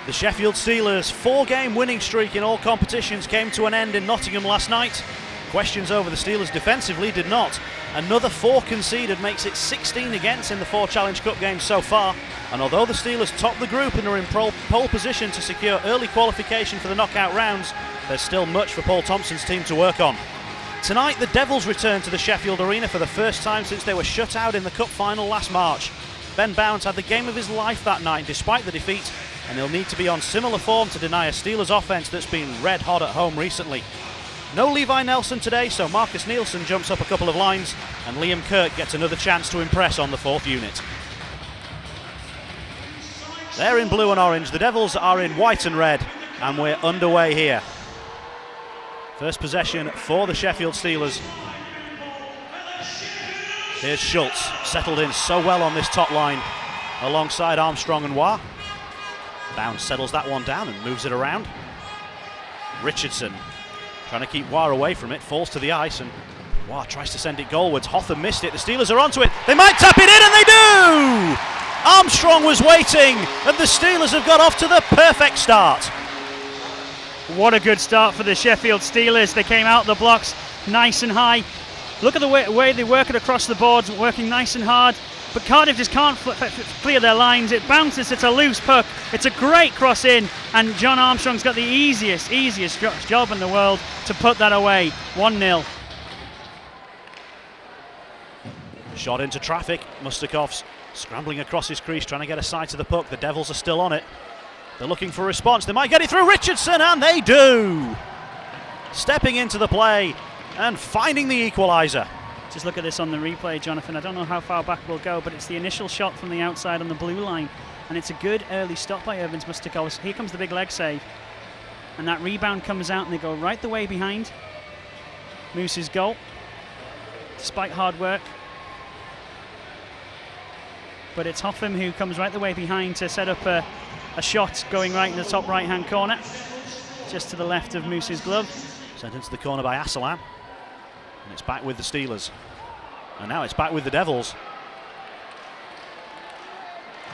The Sheffield Steelers' 4-game winning streak in all competitions came to an end in Nottingham last night. Questions over the Steelers defensively did not. Another 4 conceded makes it 16 against in the 4 Challenge Cup games so far. And although the Steelers top the group and are in pole position to secure early qualification for the knockout rounds, there's still much for Paul Thompson's team to work on. Tonight, the Devils return to the Sheffield Arena for the first time since they were shut out in the Cup final last March. Ben Bounds had the game of his life that night despite the defeat, and he'll need to be on similar form to deny a Steelers offence that's been red hot at home recently. No Levi Nelson today, so Marcus Nielsen jumps up a couple of lines, and Liam Kirk gets another chance to impress on the 4th unit. They're in blue and orange, the Devils are in white and red, and we're underway here. First possession for the Sheffield Steelers. Here's Schultz, settled in so well on this top line, alongside Armstrong and Waugh. Bounds settles that one down and moves it around. Richardson trying to keep Waugh away from it, falls to the ice, and Waugh tries to send it goalwards. Hotham missed it, the Steelers are onto it. They might tap it in, and they do! Armstrong was waiting, and the Steelers have got off to the perfect start. What a good start for the Sheffield Steelers. They came out the blocks nice and high. Look at the way they work it across the boards, working nice and hard. But Cardiff just can't clear their lines. It bounces, it's a loose puck. It's a great cross in, and John Armstrong's got the easiest job in the world to put that away. 1-0. Shot into traffic. Mustakov's scrambling across his crease, trying to get a sight of the puck. The Devils are still on it. They're looking for a response. They might get it through Richardson, and they do! Stepping into the play and finding the equaliser. Just look at this on the replay, Jonathan. I don't know how far back we'll go, but it's the initial shot from the outside on the blue line, and it's a good early stop by Irvins Mustakov. Here comes the big leg save, and that rebound comes out, and they go right the way behind Moose's goal, despite hard work. But it's Hotham who comes right the way behind to set up a shot going right in the top right-hand corner, just to the left of Moose's glove. Sent into the corner by Assalam. And it's back with the Steelers. And now it's back with the Devils.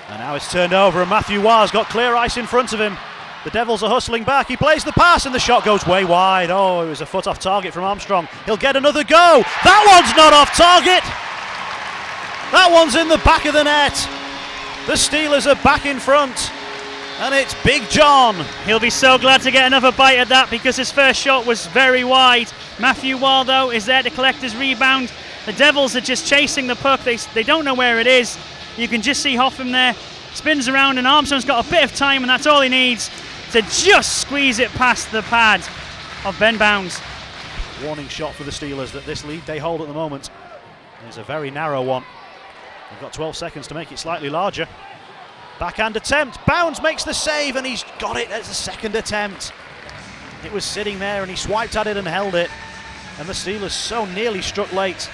And now it's turned over, and Matthew Waugh's got clear ice in front of him. The Devils are hustling back. He plays the pass, and the shot goes way wide. Oh, it was a foot off target from Armstrong. He'll get another go. That one's not off target. That one's in the back of the net. The Steelers are back in front. And it's Big John. He'll be so glad to get another bite at that because his first shot was very wide. Matthew Waugh, though, is there to collect his rebound. The Devils are just chasing the puck. They don't know where it is. You can just see Hotham there. Spins around, and Armstrong's got a bit of time, and that's all he needs to just squeeze it past the pad of Ben Bounds. Warning shot for the Steelers that this lead they hold at the moment is a very narrow one. They've got 12 seconds to make it slightly larger. Backhand attempt, Bounds makes the save, and he's got it as a second attempt. It was sitting there, and he swiped at it and held it, and the Steelers so nearly struck late.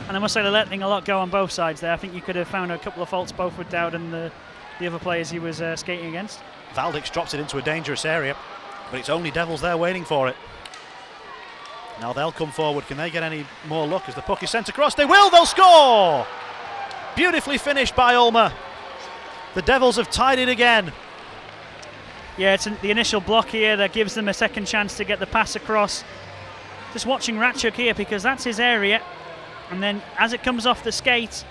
And I must say they're letting a lot go on both sides there. I think you could have found a couple of faults both with Dowd and the other players he was skating against. Valdix drops it into a dangerous area, but it's only Devils there waiting for it. Now they'll come forward. Can they get any more luck as the puck is sent across? They will, they'll score! Beautifully finished by Ulmer. The Devils have tied it again. Yeah, it's the initial block here that gives them a second chance to get the pass across. Just watching Ratchuk here because that's his area. And then as it comes off the skate,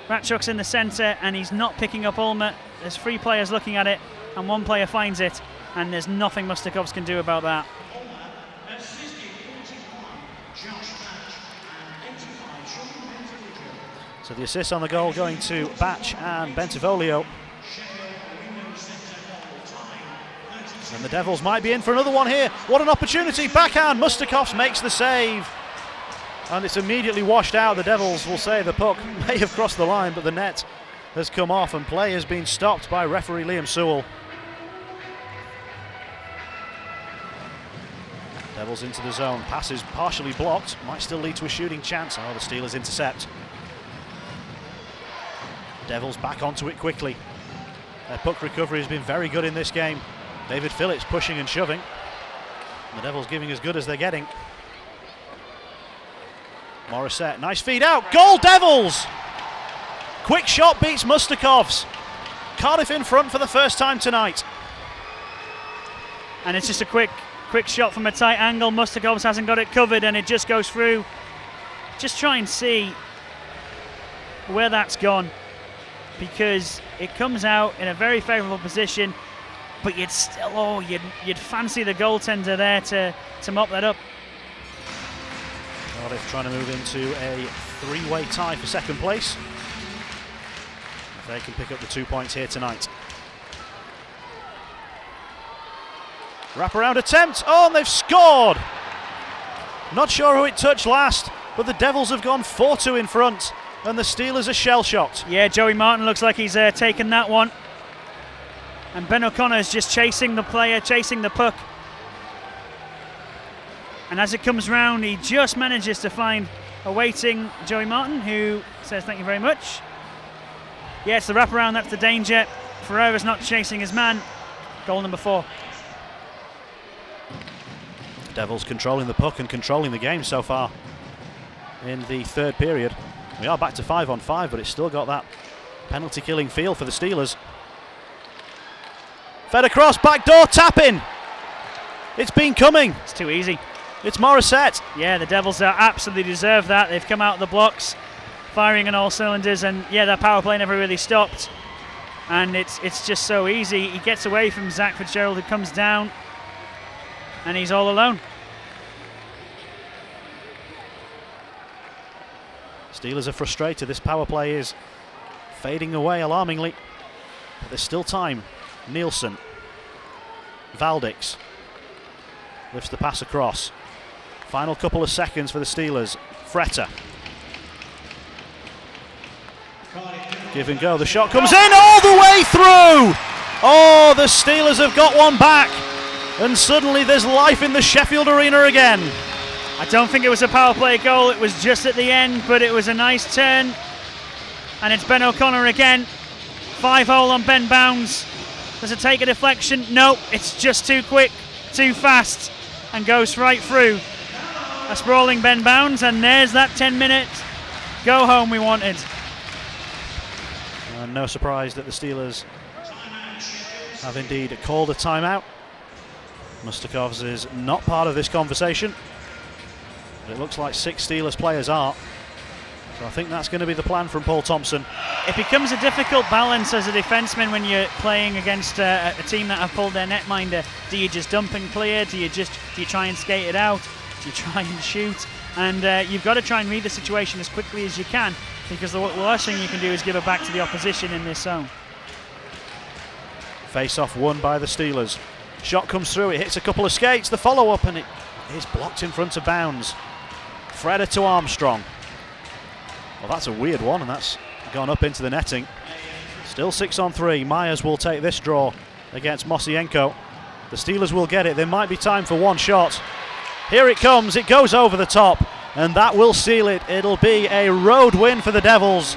Ratchuk's in the centre and he's not picking up Ulmer. There's 3 players looking at it and 1 player finds it, and there's nothing Mustakovs can do about that. So the assist on the goal going to Batch and Bentivolio. And the Devils might be in for another one here. What an opportunity. Backhand. Mustakovs makes the save. And it's immediately washed out. The Devils will say the puck may have crossed the line, but the net has come off and play has been stopped by referee Liam Sewell. Devils into the zone. Pass is partially blocked. Might still lead to a shooting chance. Oh, the Steelers intercept. Devils back onto it quickly. Their puck recovery has been very good in this game. David Phillips pushing and shoving. And the Devils giving as good as they're getting. Morissette, nice feed out. Goal, Devils! Quick shot beats Mustakovs. Cardiff in front for the first time tonight. And it's just a quick shot from a tight angle. Mustakovs hasn't got it covered, and it just goes through. Just try and see where that's gone, because it comes out in a very favourable position, but you'd still, you'd fancy the goaltender there to mop that up. Cardiff trying to move into a three-way tie for second place. If they can pick up the 2 points here tonight. Wraparound attempt. Oh, and they've scored. Not sure who it touched last, but the Devils have gone 4-2 in front, and the Steelers are shell-shocked. Yeah, Joey Martin looks like he's taken that one. And Ben O'Connor's just chasing the player, chasing the puck. And as it comes round, he just manages to find a waiting Joey Martin, who says thank you very much. Yeah, it's the wraparound, that's the danger. Ferreira's not chasing his man. Goal number 4. Devils controlling the puck and controlling the game so far in the third period. We are back to 5-on-5, but it's still got that penalty-killing feel for the Steelers. Fed across, backdoor tapping. It's been coming. It's too easy. It's Morissette. Yeah, the Devils absolutely deserve that. They've come out of the blocks, firing on all cylinders, and yeah, that power play never really stopped. And it's just so easy. He gets away from Zach Fitzgerald, who comes down, and he's all alone. Steelers are frustrated. This power play is fading away alarmingly. But there's still time. Nielsen. Valdix. Lifts the pass across. Final couple of seconds for the Steelers. Fretter. Give and go. The shot comes in all the way through. Oh, the Steelers have got one back. And suddenly there's life in the Sheffield Arena again. I don't think it was a power play goal. It was just at the end, but it was a nice turn. And it's Ben O'Connor again. 5-hole on Ben Bounds. Does it take a deflection? No, it's just too quick, too fast, and goes right through. A sprawling Ben Bounds, and there's that 10-minute go home we wanted. And no surprise that the Steelers have indeed called a timeout. Mustakovs is not part of this conversation, but it looks like 6 Steelers players are. So I think that's going to be the plan from Paul Thompson. It becomes a difficult balance as a defenseman when you're playing against a team that have pulled their netminder. Do you just dump and clear? Do you try and skate it out? Do you try and shoot? And you've got to try and read the situation as quickly as you can, because the worst thing you can do is give it back to the opposition in this zone. Face-off won by the Steelers. Shot comes through, it hits a couple of skates, the follow-up, and it is blocked in front of bounds. Freda to Armstrong. Well, that's a weird one, and that's gone up into the netting. Still 6-on-3. Myers will take this draw against Mosienko. The Steelers will get it. There might be time for one shot. Here it comes. It goes over the top, and that will seal it. It'll be a road win for the Devils,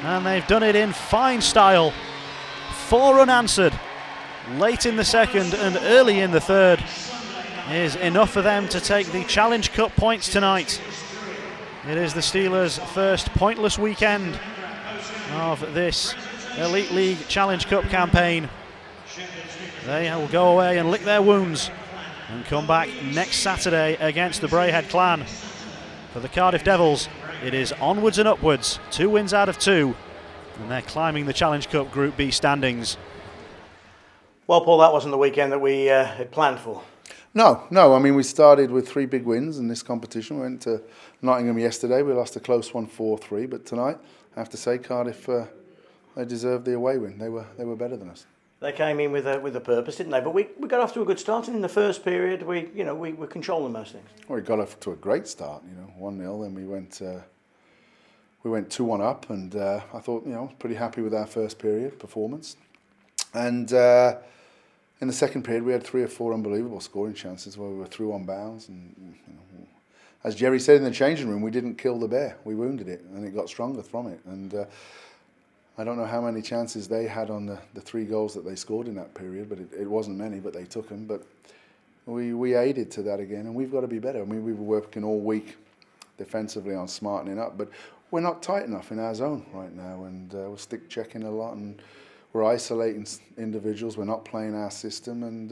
and they've done it in fine style. 4 unanswered late in the second and early in the third is enough for them to take the Challenge Cup points tonight. It is the Steelers' first pointless weekend of this Elite League Challenge Cup campaign. They will go away and lick their wounds and come back next Saturday against the Brayhead Clan. For the Cardiff Devils, it is onwards and upwards, 2 wins out of 2, and they're climbing the Challenge Cup Group B standings. Well, Paul, that wasn't the weekend that we had planned for. No. I mean, we started with 3 big wins in this competition. We went to Nottingham yesterday. We lost a close one, 4-3. But tonight, I have to say, Cardiff, they deserved the away win. They were better than us. They came in with a purpose, didn't they? But we got off to a good start, and in the first period, we were controlling most things. Well, we got off to a great start, 1-0. Then we went 2-1 up, and I thought, pretty happy with our first period performance. And in the second period, we had 3 or 4 unbelievable scoring chances where we were through on bounds. And as Jerry said in the changing room, we didn't kill the bear. We wounded it, and it got stronger from it. And I don't know how many chances they had on the 3 goals that they scored in that period, but it wasn't many, but they took them. But we aided to that again, and we've got to be better. I mean, we were working all week defensively on smartening up, but we're not tight enough in our zone right now, and we're stick checking a lot, and we're isolating individuals. We're not playing our system, and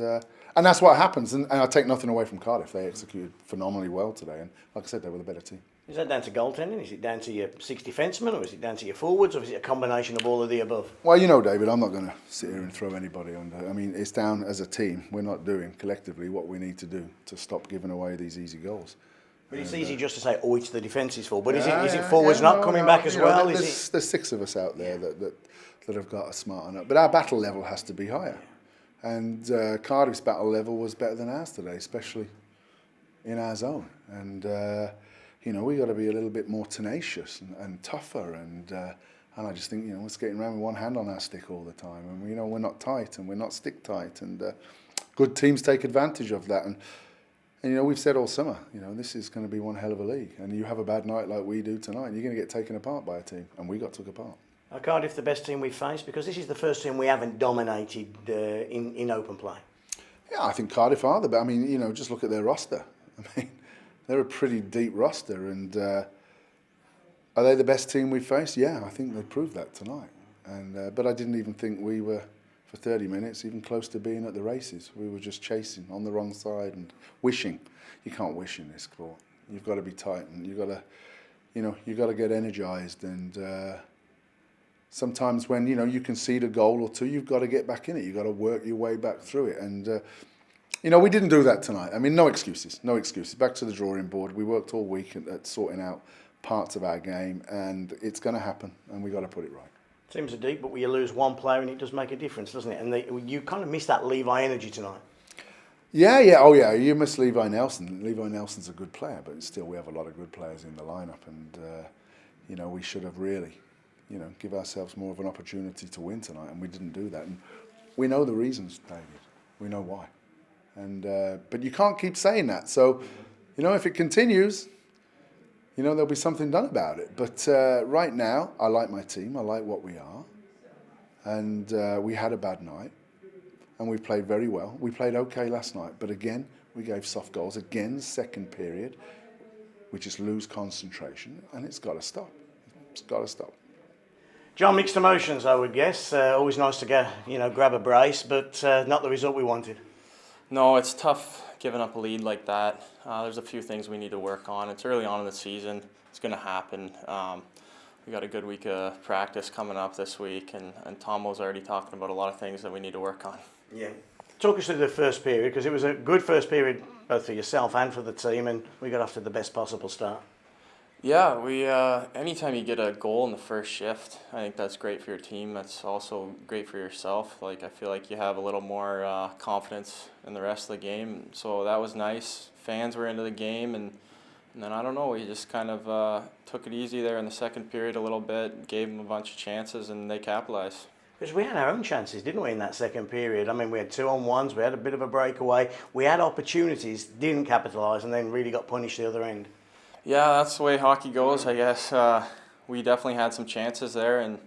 that's what happens. And I take nothing away from Cardiff. They executed phenomenally well today, and like I said, they were the better team. Is that down to goaltending? Is it down to your 6 defencemen, or is it down to your forwards, or is it a combination of all of the above? Well, you know, David, I'm not going to sit here and throw anybody under. I mean, it's down as a team. We're not doing collectively what we need to do to stop giving away these easy goals. But it's easy just to say, oh, it's the defence's fault. But is it forwards not coming back as well? There's 6 of us out there that have got to smarten up. But our battle level has to be higher. And Cardiff's battle level was better than ours today, especially in our zone. And you know, we got to be a little bit more tenacious and tougher. And I just think, you know, we're skating around with one hand on our stick all the time. And, you know, we're not tight and we're not stick tight. And good teams take advantage of that. And, you know, we've said all summer, you know, this is going to be one hell of a league. And you have a bad night like we do tonight, you're going to get taken apart by a team. And we got took apart. Are Cardiff the best team we've faced? Because this is the first team we haven't dominated in open play. Yeah, I think Cardiff are the best. I mean, you know, just look at their roster. I mean, they're a pretty deep roster, and are they the best team we've faced? Yeah, I think they proved that tonight. And but I didn't even think we were, for 30 minutes, even close to being at the races. We were just chasing on the wrong side and wishing. You can't wish in this sport. You've got to be tight, and you've got to, you know, you've got to get energised. And sometimes when, you know, you concede a goal or two, you've got to get back in it. You've got to work your way back through it. And you know, we didn't do that tonight. I mean, no excuses, no excuses. Back to the drawing board. We worked all week at sorting out parts of our game, and it's going to happen, and we've got to put it right. Teams are deep, but you lose one player, and it does make a difference, doesn't it? And you kind of miss that Levi energy tonight. Yeah, oh yeah, you miss Levi Nelson. Levi Nelson's a good player, but still we have a lot of good players in the lineup, and you know, we should have really, you know, give ourselves more of an opportunity to win tonight, and we didn't do that. And we know the reasons, David. We know why. And but you can't keep saying that. So, you know, if it continues, you know, there'll be something done about it. But right now, I like my team. I like what we are. And we had a bad night. And we played very well. We played okay last night. But again, we gave soft goals. Again, second period, we just lose concentration. And it's got to stop. It's got to stop. John, mixed emotions, I would guess. Always nice to go, you know, grab a brace, but not the result we wanted. No, it's tough giving up a lead like that. There's a few things we need to work on. It's early on in the season. It's going to happen. We got a good week of practice coming up this week, and Tom was already talking about a lot of things that we need to work on. Yeah. Talk us through the first period, because it was a good first period both for yourself and for the team, and we got off to the best possible start. Yeah, we anytime you get a goal in the first shift, I think that's great for your team. That's also great for yourself. Like, I feel like you have a little more confidence in the rest of the game. So that was nice. Fans were into the game, and then I don't know, we just kind of took it easy there in the second period a little bit, gave them a bunch of chances, and they capitalized. Because we had our own chances, didn't we, in that second period? I mean, we had 2-on-1s, we had a bit of a breakaway, we had opportunities, didn't capitalise, and then really got punished the other end. Yeah, that's the way hockey goes, I guess. We definitely had some chances there, and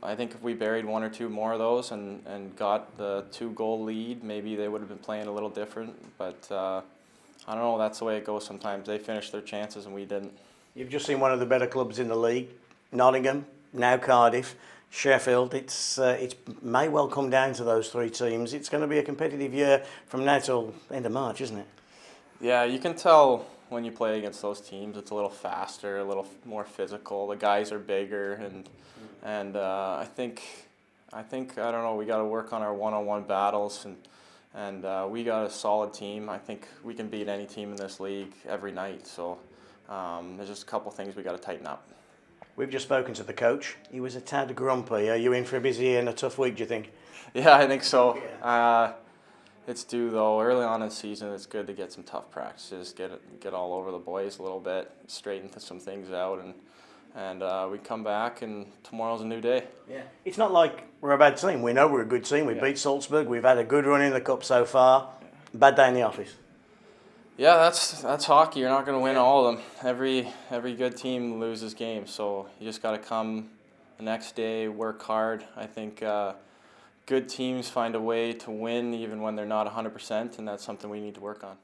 I think if we buried one or two more of those and got the 2-goal lead, maybe they would have been playing a little different. But I don't know, that's the way it goes sometimes. They finished their chances and we didn't. You've just seen one of the better clubs in the league, Nottingham, now Cardiff, Sheffield. It may well come down to those 3 teams. It's going to be a competitive year from now till end of March, isn't it? Yeah, you can tell when you play against those teams, it's a little faster, a little more physical. The guys are bigger, and I think I don't know. We got to work on our one-on-one battles, and we got a solid team. I think we can beat any team in this league every night. So there's just a couple things we got to tighten up. We've just spoken to the coach. He was a tad grumpy. Are you in for a busy and a tough week, do you think? Yeah, I think so. It's due though. Early on in the season, it's good to get some tough practices, get all over the boys a little bit, straighten some things out, and we come back and tomorrow's a new day. Yeah, it's not like we're a bad team. We know we're a good team. We beat Salzburg. We've had a good run in the cup so far. Bad day in the office. Yeah, that's hockey. You're not going to win all of them. Every good team loses games, so you just got to come the next day, work hard. I think good teams find a way to win even when they're not 100%, and that's something we need to work on.